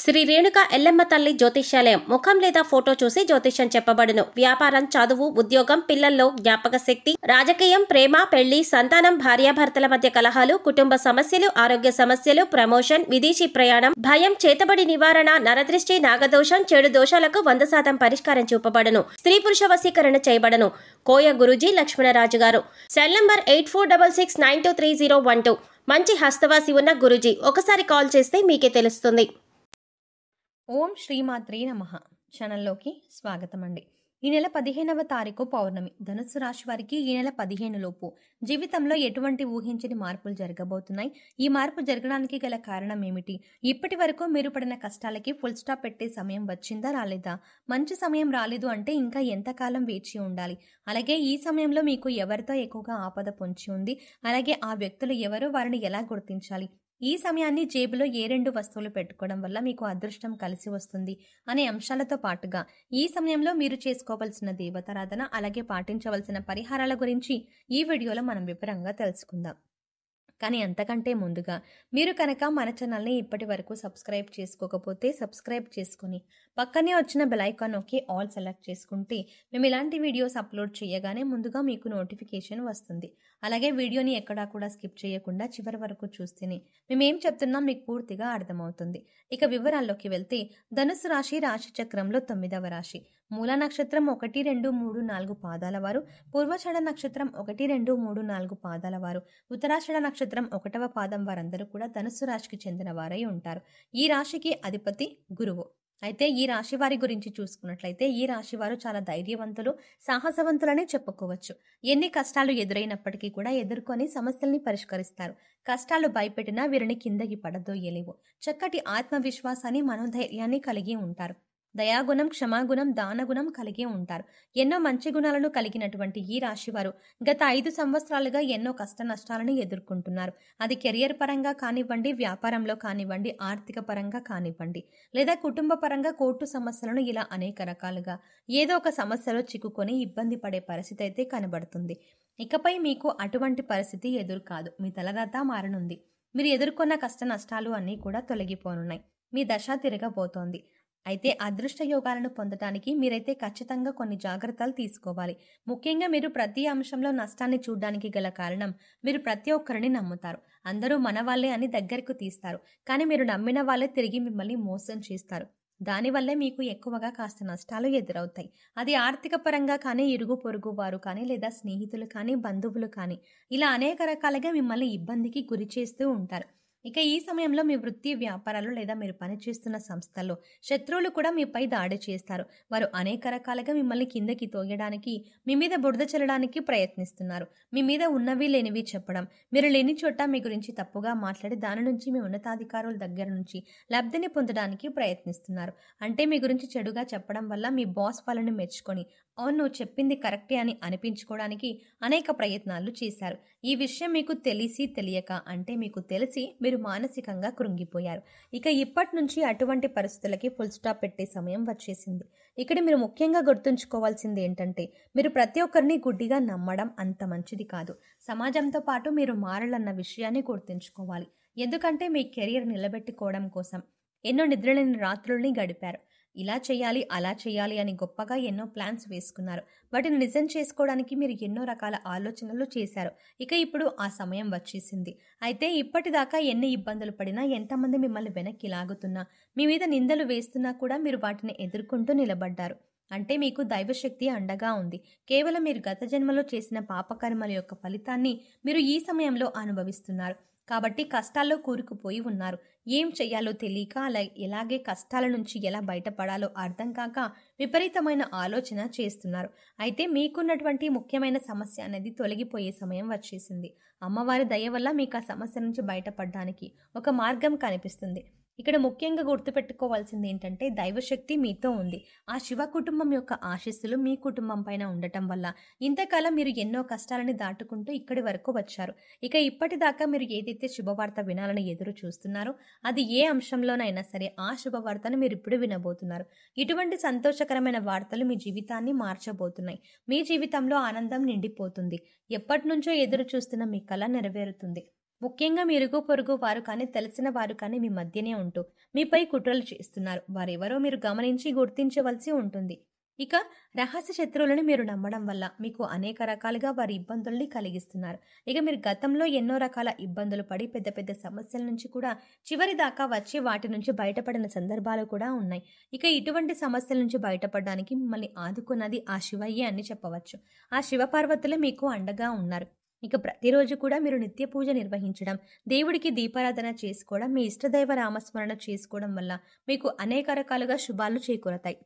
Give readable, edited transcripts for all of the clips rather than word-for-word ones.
శ్రీ రేణుక ఎల్లమ్మ తల్లి జ్యోతిష్యాలయం ముఖం లేదా ఫోటో చూసి జ్యోతిష్యం చెప్పబడును. వ్యాపారం, చదువు, ఉద్యోగం, పిల్లల్లో జ్ఞాపక శక్తి, రాజకీయం, ప్రేమ, పెళ్లి, సంతానం, భార్యాభర్తల మధ్య కలహాలు, కుటుంబ సమస్యలు, ఆరోగ్య సమస్యలు, ప్రమోషన్, విదేశీ ప్రయాణం, భయం, చేతబడి నివారణ, నరదృష్టి, నాగదోషం, చెడు దోషాలకు 100% పరిష్కారం చూపబడును. స్త్రీ పురుష వశీకరణ చేయబడును. కోయ గురూజీ లక్ష్మణరాజు గారు. Cell number 8466923012. మంచి హస్తవాసి ఉన్న గురూజీ. ఒకసారి కాల్ చేస్తే మీకే తెలుస్తుంది. ఓం శ్రీమాత్రే నమః. ఛానల్లోకి స్వాగతం అండి. ఈ నెల 15వ తారీఖు పౌర్ణమి. ధనుస్సు రాశి వారికి ఈ నెల 15 లోపు జీవితంలో ఎటువంటి ఊహించని మార్పులు జరగబోతున్నాయి. ఈ మార్పు జరగడానికి గల కారణం ఏమిటి? ఇప్పటి వరకు మీరు పడిన కష్టాలకి ఫుల్ స్టాప్ పెట్టే సమయం వచ్చిందా, రాలేదా? మంచి సమయం రాలేదు అంటే ఇంకా ఎంతకాలం వేచి ఉండాలి? అలాగే ఈ సమయంలో మీకు ఎవరితో ఎక్కువగా ఆపద పొంచి ఉంది, అలాగే ఆ వ్యక్తులు ఎవరు, వారిని ఎలా గుర్తించాలి? ఈ సమయాన్ని జేబులో ఏ 2 వస్తువులు పెట్టుకోవడం వల్ల మీకు అదృష్టం కలిసి వస్తుంది అనే అంశాలతో పాటుగా ఈ సమయంలో మీరు చేసుకోవలసిన దేవతారాధన, అలాగే పాటించవలసిన పరిహారాల గురించి ఈ వీడియోలో మనం వివరంగా తెలుసుకుందాం. కానీ అంతకంటే ముందుగా మీరు కనుక మన ఛానల్ని ఇప్పటి వరకు సబ్స్క్రైబ్ చేసుకోకపోతే సబ్స్క్రైబ్ చేసుకుని పక్కనే వచ్చిన బెల్ ఐకాన్ నొక్కి ఆల్ సెలెక్ట్ చేసుకుంటే మేము ఇలాంటి వీడియోస్ అప్లోడ్ చేయగానే ముందుగా మీకు నోటిఫికేషన్ వస్తుంది. అలాగే వీడియోని ఎక్కడా కూడా స్కిప్ చేయకుండా చివరి వరకు చూస్తేనే మేమేం చెప్తున్నాం మీకు పూర్తిగా అర్థమవుతుంది. ఇక వివరాల్లోకి వెళ్తే ధనుసు రాశి రాశి చక్రంలో 9వ రాశి. మూల నక్షత్రం 1, 2, 3, 4 పాదాల వారు, పూర్వషాఢ నక్షత్రం 1, 2, 3, 4 పాదాల వారు, ఉత్తరాషాఢ నక్షత్రం 1వ పాదం వారందరూ కూడా ధనుస్సు రాశికి చెందిన వారై ఉంటారు. ఈ రాశికి అధిపతి గురువు. అయితే ఈ రాశి వారి గురించి చూసుకున్నట్లయితే ఈ రాశి వారు చాలా ధైర్యవంతులు, సాహసవంతులని చెప్పుకోవచ్చు. ఎన్ని కష్టాలు ఎదురైనప్పటికీ కూడా ఎదుర్కొని సమస్యల్ని పరిష్కరిస్తారు. కష్టాలు భయపెట్టినా వీరిని కిందకి పడదోయలేవు. చక్కటి ఆత్మవిశ్వాసాన్ని, మనోధైర్యాన్ని కలిగి ఉంటారు. దయాగుణం, క్షమాగుణం, దానగుణం కలిగి ఉంటారు. ఎన్నో మంచి గుణాలను కలిగినటువంటి ఈ రాశివారు గత 5 సంవత్సరాలుగా ఎన్నో కష్ట నష్టాలను ఎదుర్కొంటున్నారు. అది కెరియర్ పరంగా కానివ్వండి, వ్యాపారంలో కానివ్వండి, ఆర్థిక పరంగా కానివ్వండి, లేదా కుటుంబ పరంగా కోర్టు సమస్యలను, ఇలా అనేక రకాలుగా ఏదో ఒక సమస్యలో చిక్కుకొని ఇబ్బంది పడే పరిస్థితి అయితే కనబడుతుంది. ఇకపై మీకు అటువంటి పరిస్థితి ఎదురు కాదు. మీ తలరాత మారనుంది. మీరు ఎదుర్కొన్న కష్ట నష్టాలు అన్నీ కూడా తొలగిపోనున్నాయి. మీ దశ తిరగబోతోంది. అయితే అదృష్ట యోగాలను పొందడానికి మీరైతే ఖచ్చితంగా కొన్ని జాగ్రత్తలు తీసుకోవాలి. ముఖ్యంగా మీరు ప్రతి అంశంలో నష్టాన్ని చూడడానికి గల కారణం మీరు ప్రతి ఒక్కరిని నమ్ముతారు. అందరూ మన వాళ్ళే అని దగ్గరకు తీస్తారు. కానీ మీరు నమ్మిన వాళ్ళే తిరిగి మిమ్మల్ని మోసం చేస్తారు. దానివల్లే మీకు ఎక్కువగా కాస్త నష్టాలు ఎదురవుతాయి. అది ఆర్థిక పరంగా కానీ, ఇరుగు పొరుగు వారు కానీ, లేదా స్నేహితులు కానీ, బంధువులు కానీ, ఇలా అనేక రకాలుగా మిమ్మల్ని ఇబ్బందికి గురి చేస్తూ ఉంటారు. ఇక ఈ సమయంలో మీ వృత్తి, వ్యాపారాలు లేదా మీరు పనిచేస్తున్న సంస్థల్లో శత్రువులు కూడా మీపై దాడి చేస్తారు. వారు అనేక రకాలుగా మిమ్మల్ని కిందకి తోయడానికి, మీ మీద బురద చల్లడానికి ప్రయత్నిస్తున్నారు. మీ మీద ఉన్నవి లేనివి చెప్పడం, మీరు లేని చోట మీ గురించి తప్పుగా మాట్లాడి దాని నుంచి మీ ఉన్నతాధికారుల దగ్గర నుంచి లబ్ధిని పొందడానికి ప్రయత్నిస్తున్నారు. అంటే మీ గురించి చెడుగా చెప్పడం వల్ల మీ బాస్ వాళ్ళని మెచ్చుకొని అవును నువ్వు చెప్పింది కరెక్టే అని అనిపించుకోవడానికి అనేక ప్రయత్నాలు చేశారు. ఈ విషయం మీకు తెలిసి తెలియక, అంటే మీకు తెలిసి మీరు మానసికంగా కృంగిపోయారు. ఇక ఇప్పటి నుంచి అటువంటి పరిస్థితులకి ఫుల్ స్టాప్ పెట్టే సమయం వచ్చేసింది. ఇక్కడ మీరు ముఖ్యంగా గుర్తుంచుకోవాల్సింది ఏంటంటే మీరు ప్రతి ఒక్కరిని గుడ్డిగా నమ్మడం అంత మంచిది కాదు. సమాజంతో పాటు మీరు మారాలన్న విషయాన్ని గుర్తుంచుకోవాలి. ఎందుకంటే మీ కెరియర్ నిలబెట్టుకోవడం కోసం ఎన్నో నిద్రలేని రాత్రుల్ని గడిపారు. ఇలా చేయాలి, అలా చేయాలి అని గొప్పగా ఎన్నో ప్లాన్స్ వేసుకున్నారు. వాటిని నిజం చేసుకోవడానికి మీరు ఎన్నో రకాల ఆలోచనలు చేశారు. ఇక ఇప్పుడు ఆ సమయం వచ్చేసింది. అయితే ఇప్పటిదాకా ఎన్ని ఇబ్బందులు పడినా, ఎంతమంది మిమ్మల్ని వెనక్కి లాగుతున్నా, మీ మీద నిందలు వేస్తున్నా కూడా మీరు వాటిని ఎదుర్కొంటూ నిలబడ్డారు. అంటే మీకు దైవశక్తి అండగా ఉంది. కేవలం మీరు గత జన్మలో చేసిన పాపకర్మల యొక్క ఫలితాన్ని మీరు ఈ సమయంలో అనుభవిస్తున్నారు. కాబట్టి కష్టాల్లో కూరుకుపోయి ఉన్నారు. ఏం చెయ్యాలో తెలియక, ఎలాగే కష్టాల నుంచి ఎలా బయటపడాలో అర్థం కాక విపరీతమైన ఆలోచన చేస్తున్నారు. అయితే మీకున్నటువంటి ముఖ్యమైన సమస్య అనేది తొలగిపోయే సమయం వచ్చేసింది. అమ్మవారి దయ వల్ల మీకు ఆ సమస్య నుంచి బయటపడడానికి ఒక మార్గం కనిపిస్తుంది. ఇక్కడ ముఖ్యంగా గుర్తుపెట్టుకోవాల్సింది ఏంటంటే దైవశక్తి మీతో ఉంది. ఆ శివ కుటుంబం యొక్క ఆశీస్సులు మీ కుటుంబం పైన ఉండటం వల్ల ఇంతకాలం మీరు ఎన్నో కష్టాలని దాటుకుంటూ ఇక్కడి వరకు వచ్చారు. ఇక ఇప్పటిదాకా మీరు ఏదైతే శుభవార్త వినాలని ఎదురు చూస్తున్నారో అది ఏ అంశంలోనైనా సరే ఆ శుభవార్తను మీరు ఇప్పుడు వినబోతున్నారు. ఇటువంటి సంతోషకరమైన వార్తలు మీ జీవితాన్ని మార్చబోతున్నాయి. మీ జీవితంలో ఆనందం నిండిపోతుంది. ఎప్పటి నుంచో ఎదురు చూస్తున్న మీ కల నెరవేరుతుంది. ముఖ్యంగా మీ ఇరుగు పొరుగు వారు కానీ తెలిసిన వారు కానీ మీ మధ్యనే ఉంటూ మీపై కుట్రలు చేస్తున్నారు. వారెవరో మీరు గమనించి గుర్తించవలసి ఉంటుంది. ఇక రహస్య శత్రువులను మీరు నమ్మడం వల్ల మీకు అనేక రకాలుగా వారి ఇబ్బందుల్ని కలిగిస్తున్నారు. ఇక మీరు గతంలో ఎన్నో రకాల ఇబ్బందులు పడి పెద్ద పెద్ద సమస్యల నుంచి కూడా చివరి దాకా వచ్చి వాటి నుంచి బయటపడిన సందర్భాలు కూడా ఉన్నాయి. ఇక ఇటువంటి సమస్యల నుంచి బయటపడడానికి మిమ్మల్ని ఆదుకున్నది ఆ శివయ్యే అని చెప్పవచ్చు. ఆ శివపార్వతులు మీకు అండగా ఉన్నారు. ఇక ప్రతిరోజు కూడా మీరు నిత్య పూజ నిర్వహించడం, దేవుడికి దీపారాధన చేసుకోవడం, మీ ఇష్టదైవ నామస్మరణ చేసుకోవడం వల్ల మీకు అనేక రకాలుగా శుభాలు చేకూరతాయి.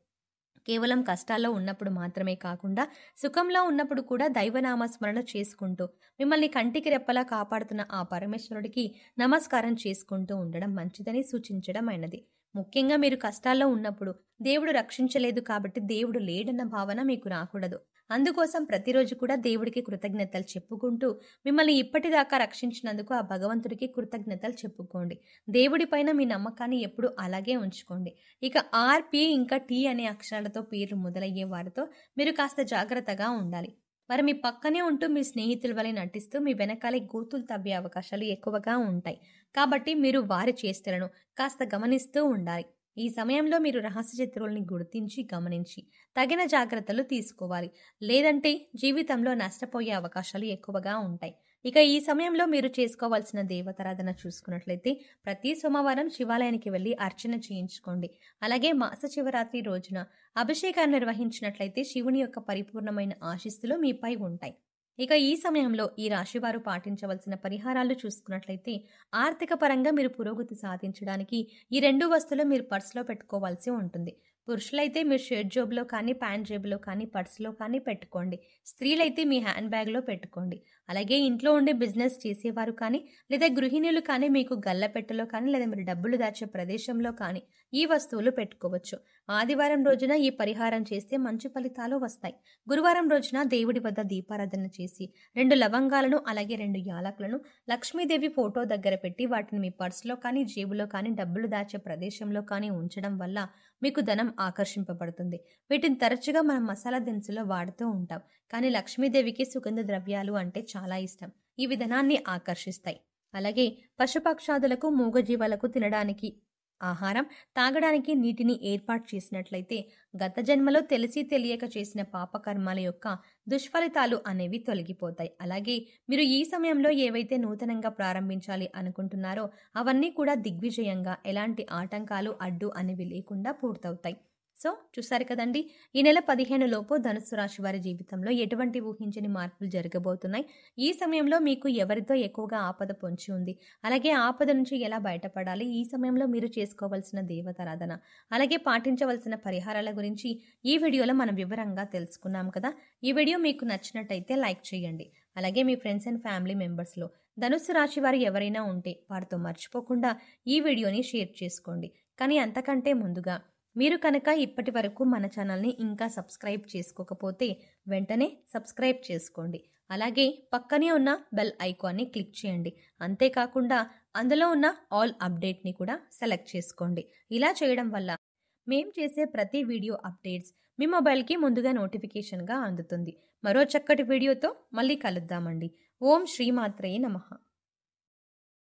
కేవలం కష్టాల్లో ఉన్నప్పుడు మాత్రమే కాకుండా సుఖంలో ఉన్నప్పుడు కూడా దైవనామస్మరణ చేసుకుంటూ మిమ్మల్ని కంటికి రెప్పలా కాపాడుతున్న ఆ పరమేశ్వరుడికి నమస్కారం చేసుకుంటూ ఉండడం మంచిదని సూచించడం అయినది. ముఖ్యంగా మీరు కష్టాల్లో ఉన్నప్పుడు దేవుడు రక్షించలేదు కాబట్టి దేవుడు లేడన్న భావన మీకు రాకూడదు. అందుకోసం ప్రతిరోజు కూడా దేవుడికి కృతజ్ఞతలు చెప్పుకుంటూ మిమ్మల్ని ఇప్పటిదాకా రక్షించినందుకు ఆ భగవంతుడికి కృతజ్ఞతలు చెప్పుకోండి. దేవుడిపైన మీ నమ్మకాన్ని ఎప్పుడు అలాగే ఉంచుకోండి. ఇక ఆర్పి ఇంకా టీ అనే అక్షరాలతో పేర్లు మొదలయ్యే వారితో మీరు కాస్త జాగ్రత్తగా ఉండాలి. వారు మీ పక్కనే ఉంటూ మీ స్నేహితుల వలె నటిస్తూ మీ వెనకాలే గోతులు తవ్వే అవకాశాలు ఎక్కువగా ఉంటాయి. కాబట్టి మీరు వారి చేష్టలను కాస్త గమనిస్తూ ఉండాలి. ఈ సమయంలో మీరు రహస్య శత్రువుల్ని గుర్తించి గమనించి తగిన జాగ్రత్తలు తీసుకోవాలి. లేదంటే జీవితంలో నష్టపోయే అవకాశాలు ఎక్కువగా ఉంటాయి. ఇక ఈ సమయంలో మీరు చేసుకోవాల్సిన దేవతారాధన చూసుకున్నట్లయితే ప్రతి సోమవారం శివాలయానికి వెళ్ళి అర్చన చేయించుకోండి. అలాగే మాస శివరాత్రి రోజున అభిషేకాన్ని నిర్వహించినట్లయితే శివుని యొక్క పరిపూర్ణమైన ఆశీస్సులు మీపై ఉంటాయి. ఇక ఈ సమయంలో ఈ రాశివారు పాటించవలసిన పరిహారాలు చూసుకున్నట్లయితే ఆర్థిక పరంగా మీరు పురోగతి సాధించడానికి ఈ 2 వస్తువులు మీరు పర్సులో పెట్టుకోవాల్సి ఉంటుంది. పురుషులైతే మీరు షర్ట్ జోబులో కానీ ప్యాంట్ జేబులో కానీ పర్సులో కానీ పెట్టుకోండి. స్త్రీలైతే మీ హ్యాండ్ బ్యాగ్లో పెట్టుకోండి. అలాగే ఇంట్లో ఉండే బిజినెస్ చేసేవారు కానీ లేదా గృహిణులు కానీ మీకు గల్లపెట్టెలో కానీ లేదా మీరు డబ్బులు దాచే ప్రదేశంలో కానీ ఈ వస్తువులు పెట్టుకోవచ్చు. ఆదివారం రోజున ఈ పరిహారం చేస్తే మంచి ఫలితాలు వస్తాయి. గురువారం రోజున దేవుడి వద్ద దీపారాధన చేసి 2 లవంగాలను అలాగే 2 యాలకులను లక్ష్మీదేవి ఫోటో దగ్గర పెట్టి వాటిని మీ పర్సులో కానీ జేబులో కానీ డబ్బులు దాచే ప్రదేశంలో కానీ ఉంచడం వల్ల మీకు ధనం ఆకర్షింపబడుతుంది. వీటిని తరచుగా మనం మసాలా దినుసులో వాడుతూ ఉంటాం. కానీ లక్ష్మీదేవికి సుగంధ ద్రవ్యాలు అంటే చాలా ఇష్టం. ఇవి ధనాన్ని ఆకర్షిస్తాయి. అలాగే పశుపక్షాదులకు మూగజీవాలకు తినడానికి ఆహారం, తాగడానికి నీటిని ఏర్పాటు చేసినట్లయితే గత జన్మలో తెలిసి తెలియక చేసిన పాపకర్మాల యొక్క దుష్ఫలితాలు అనేవి తొలగిపోతాయి. అలాగే మీరు ఈ సమయంలో ఏవైతే నూతనంగా ప్రారంభించాలి అనుకుంటున్నారో అవన్నీ కూడా దిగ్విజయంగా ఎలాంటి ఆటంకాలు అడ్డు అనేవి లేకుండా పూర్తవుతాయి. సో చూసారు కదండి, ఈ నెల 15 లోపు ధనుస్సు రాశి వారి జీవితంలో ఎటువంటి ఊహించని మార్పులు జరగబోతున్నాయి. ఈ సమయంలో మీకు ఎవరితో ఎక్కువగా ఆపద పొంచి ఉంది, అలాగే ఆపద నుంచి ఎలా బయటపడాలి, ఈ సమయంలో మీరు చేసుకోవాల్సిన దేవతారాధన, అలాగే పాటించవలసిన పరిహారాల గురించి ఈ వీడియోలో మనం వివరంగా తెలుసుకున్నాం కదా. ఈ వీడియో మీకు నచ్చినట్టయితే లైక్ చేయండి. అలాగే మీ ఫ్రెండ్స్ అండ్ ఫ్యామిలీ మెంబర్స్లో ధనుస్సు రాశి వారు ఎవరైనా ఉంటే వారితో మర్చిపోకుండా ఈ వీడియోని షేర్ చేసుకోండి. కానీ అంతకంటే ముందుగా మీరు కనుక ఇప్పటి వరకు మన ఛానల్ని ఇంకా సబ్స్క్రైబ్ చేసుకోకపోతే వెంటనే సబ్స్క్రైబ్ చేసుకోండి. అలాగే పక్కనే ఉన్న బెల్ ఐకాన్ని క్లిక్ చేయండి. అంతేకాకుండా అందులో ఉన్న ఆల్ అప్డేట్ని కూడా సెలెక్ట్ చేసుకోండి. ఇలా చేయడం వల్ల మేం చేసే ప్రతి వీడియో అప్డేట్స్ మీ మొబైల్కి ముందుగా నోటిఫికేషన్గా అందుతుంది. మరో చక్కటి వీడియోతో మళ్ళీ కలుద్దామండి. ఓం శ్రీమాత్రే నమః.